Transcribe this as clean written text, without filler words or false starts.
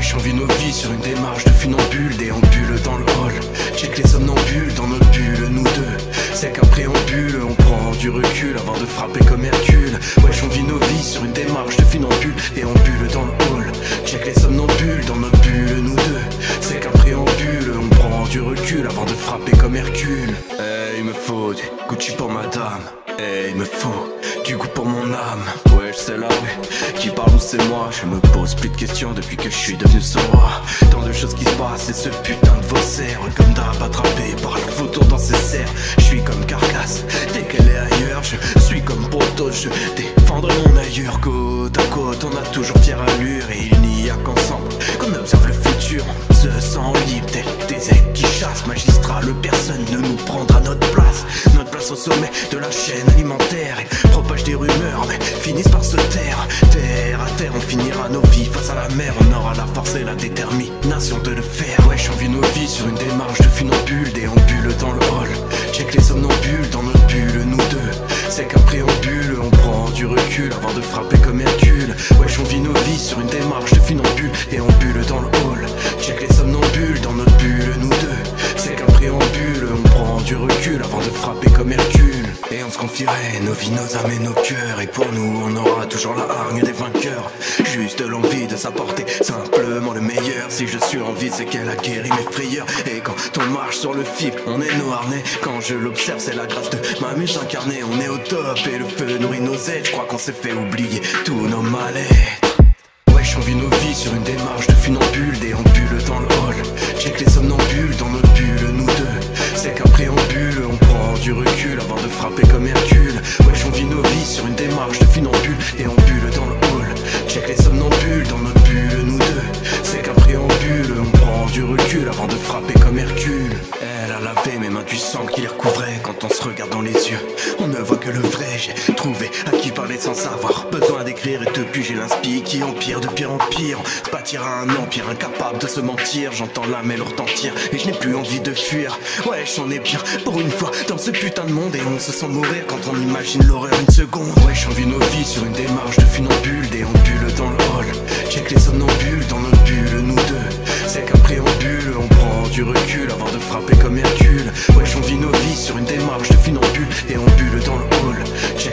Wesh, on vit nos vies sur une démarche de funambule, déambule dans le hall. Check les somnambules dans notre bulle, nous deux. C'est qu'un préambule, on prend du recul avant de frapper comme Hercule. Wesh, on vit nos vies sur une démarche de funambule, déambule dans le hall. Check les somnambules dans notre bulle, nous deux. C'est qu'un préambule, on prend du recul avant de frapper comme Hercule. Il me faut du Gucci pour madame. Il me faut du goût pour mon âme. Ouais, c'est la rue qui parle ou c'est moi. Je me pose plus de questions depuis que je suis devenu son roi. Tant de choses qui se passent et ce putain de faussaire. Comme d'hab attrapé par la photo dans ses serres. Je suis comme carcasse dès qu'elle est ailleurs. Je suis comme poteau, je défendrai mon ailleurs. Côte à côte, on a toujours fière allure. Et il n'y a qu'ensemble qu'on observe le futur. On se sent libre tel des aigles qui chassent. Magistral, personne ne nous prendra notre place. Notre place au sommet de la chaîne alimentaire. Et propage des rumeurs mais finissent par se taire. Terre à terre, on finira nos vies face à la mer. On aura la force et la détermination de le faire. Wesh, on vit nos vies sur une démarche de funambule, déambule dans le hall. Check les somnambules dans notre bulle, nous deux. C'est qu'un préambule, on prend du recul avant de frapper comme Hercule. Wesh, on vit nos vies sur une démarche de funambule, déambule dans le hall. Check les somnambules dans notre bulle, nous deux. C'est qu'un préambule, on prend du recul avant de frapper comme Hercule. Et on se confierait nos vies, nos âmes et nos cœurs. Et pour nous, on aura toujours la hargne des vainqueurs. Juste l'envie de s'apporter simplement le meilleur. Si je suis en vie, c'est qu'elle a guéri mes frayeurs. Et quand on marche sur le fil, on est nos harnais. Quand je l'observe, c'est la grâce de ma muse incarnée. On est au top et le feu nourrit nos aides. Je crois qu'on s'est fait oublier tous nos mal-être. Wesh, on vit nos vies sur une démarche de funambule, déambule dans le hall. Check les somnambules dans notre bulle, nous deux. C'est qu'un préambule, on prend du recul avant de frapper comme Hercule. Wesh, on vit nos vies sur une démarche de funambule, déambule dans le hall. Check les somnambules dans notre bulle, nous deux. C'est qu'un préambule, on prend du recul avant de frapper comme Hercule. Elle a lavé mes mains du sang qui les recouvrait. Quand on se regarde dans les yeux, on ne voit que le vrai. J'ai trouvé à qui parler sans savoir besoin d'écrire. Et depuis j'ai l'inspi qui empire de pire en pire. On se bâtira un empire incapable de se mentir. J'entends la mêle retentir et je n'ai plus envie de fuir. Wesh, on est bien pour une fois dans ce putain de monde. Et on se sent mourir quand on imagine l'horreur une seconde. Wesh, on vit nos vies sur une démarche de funambule, déambule dans le hall. Check les somnambules dans notre bulle, nous deux. C'est qu'un préambule, on prend du recul avant de frapper comme Hercule. Wesh, on vit nos vies sur une démarche de funambule, déambule dans le hall. Check